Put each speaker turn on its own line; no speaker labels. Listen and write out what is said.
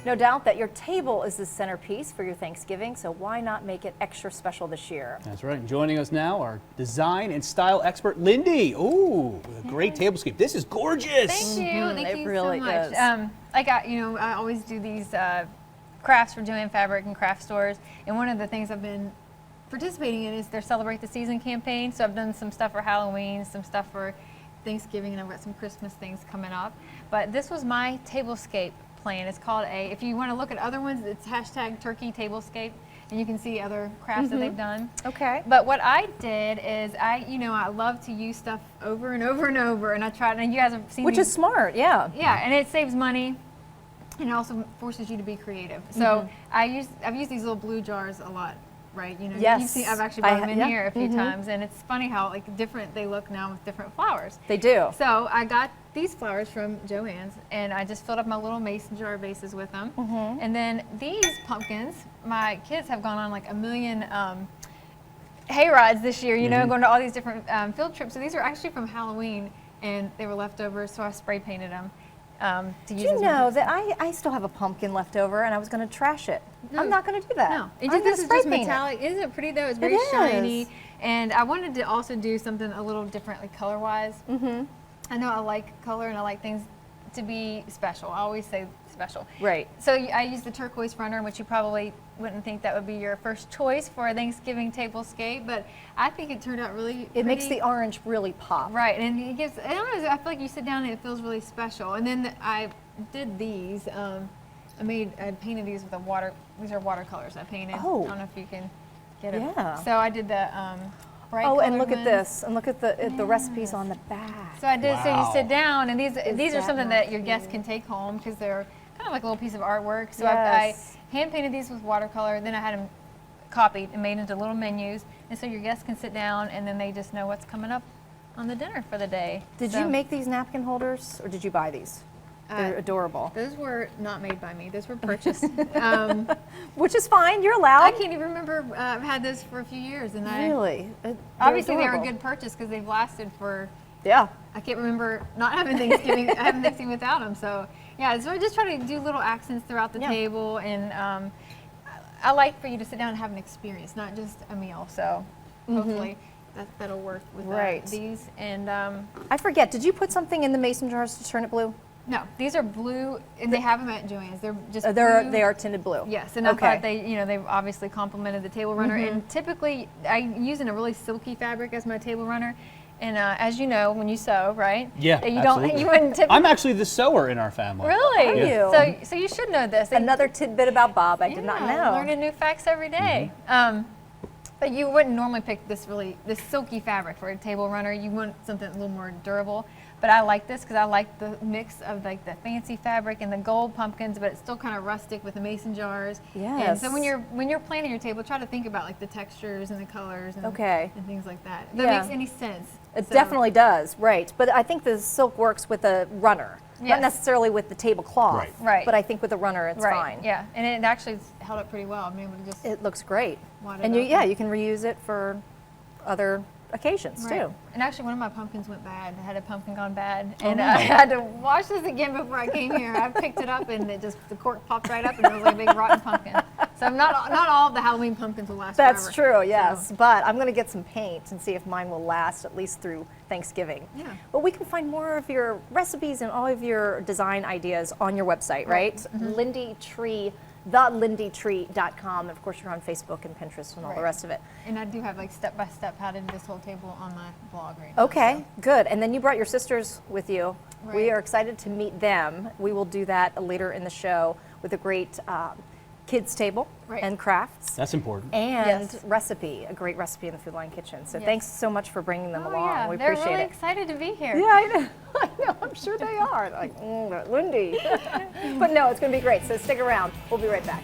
No doubt that your table is the centerpiece for your Thanksgiving, so why not make it extra special this year?
That's right. Joining us now, our design and style expert, Lindee. Ooh, with a great tablescape. This is gorgeous.
Thank you. Thank you
really
so much.
is.
I always do these crafts for Joann Fabric and craft stores, and one of the things I've been participating in is their Celebrate the Season campaign. So I've done some stuff for Halloween, some stuff for Thanksgiving, and I've got some Christmas things coming up. But this was my tablescape plan. It's called if you want to look at other ones, it's #Turkey Tablescape, and you can see other crafts that they've done.
Okay.
But what I did is I love to use stuff over and over and over, and I tried, and you guys have seen
Which is smart, yeah.
Yeah, and it saves money, and it also forces you to be creative. So I've used these little blue jars a lot, right?
Yes.
You've seen, I've actually brought them in
yeah.
here a few times, and it's funny how different they look now with different flowers.
They do.
So I got these flowers from Joann's, and I just filled up my little mason jar vases with them. And then these pumpkins, my kids have gone on like a million hay rides this year, going to all these different field trips. So these are actually from Halloween, and they were leftovers, so I spray painted them. To use
Do you
as
know
my
that I still have a pumpkin left over and I was going to trash it? I'm not going to do that.
No,
I'm gonna
this is
spray
just
paint it.
metallic. Isn't it pretty though? It's very shiny. And I wanted to also do something a little differently color-wise. I know I like color and I like things to be special. I always say special.
Right.
So I used the turquoise runner, which you probably wouldn't think that would be your first choice for a Thanksgiving tablescape, but I think it turned out really
It makes the orange really pop.
right, and it gives. I don't know. I feel like you sit down and it feels really special. And then I did these. I painted these with a water. These are watercolors I painted.
Oh.
I don't know if you can get them.
Yeah.
So I did the bright.
Oh, and
colored
look at
ones.
this, and look at the recipes on the back.
So I did. So
Wow.
you sit down, and these are
that
something
not
that your guests can take home because they're kind of like a little piece of artwork. So
Yes.
I hand painted these with watercolor. Then I had them copied and made into little menus, and so your guests can sit down and then they just know what's coming up on the dinner for the day.
Did you make these napkin holders, or did you buy these? They're adorable.
Those were not made by me. Those were purchased.
Which is fine. You're
I
allowed.
can't even remember. I've had those for a few years, and
Really?
obviously they were a
adorable.
good purchase because they've lasted for.
Yeah.
I can't remember not having Thanksgiving, having Thanksgiving without them. So yeah, so I just try to do little accents throughout the table, and I like for you to sit down and have an experience, not just a meal. So hopefully that'll work with these. And
I forget. Did you put something in the mason jars to turn it blue?
no, these are blue, and they have them at Joann's. They're just blue.
They are tinted blue.
Yes, and I thought they've obviously complemented the table runner. And typically, I use a really silky fabric as my table runner. And as you know, when you sew, right?
Yeah,
you
absolutely.
You wouldn't typically.
I'm actually the sewer in our family.
Really?
Are you?
So you should know this.
Another tidbit about Bob I did not know.
Learning new facts every day. But you wouldn't normally pick this silky fabric for a table runner. You want something a little more durable. But I like this because I like the mix of like the fancy fabric and the gold pumpkins, but it's still kind of rustic with the mason jars.
Yes.
And so when you're planning your table, try to think about like the textures and the colors and, and things like that. If that makes any sense.
It definitely does, right. But I think the silk works with a runner. Not necessarily with the tablecloth,
right.
but I think with the runner it's fine.
Yeah, and it actually held up pretty well. I mean,
it looks great.
wad
And
it up.
you can reuse it for other occasions too.
And actually one of my pumpkins went bad. I had a pumpkin gone bad, and I had to wash this again before I came here. I picked it up and the cork popped right up, and it was like a big rotten pumpkin. So not all of the Halloween pumpkins will last forever.
That's true, yes. But I'm going to get some paint and see if mine will last at least through Thanksgiving.
Yeah.
But we can find more of your recipes and all of your design ideas on your website, right? Lindeetree, thelindeetree.com. Of course, you're on Facebook and Pinterest and all the rest of it.
And I do have like step-by-step how to do this whole table on my blog right now.
Okay, good. And then you brought your sisters with you.
Right.
We are excited to meet them. We will do that later in the show with a great kids table and crafts.
That's important.
And a great recipe in the Food Line Kitchen. So thanks so much for bringing them along.
Yeah,
We
they're
appreciate
really
it.
excited to be here.
Yeah, I know. I know. I'm sure they are. Like, Lindee. But no, it's going to be great. So stick around. We'll be right back.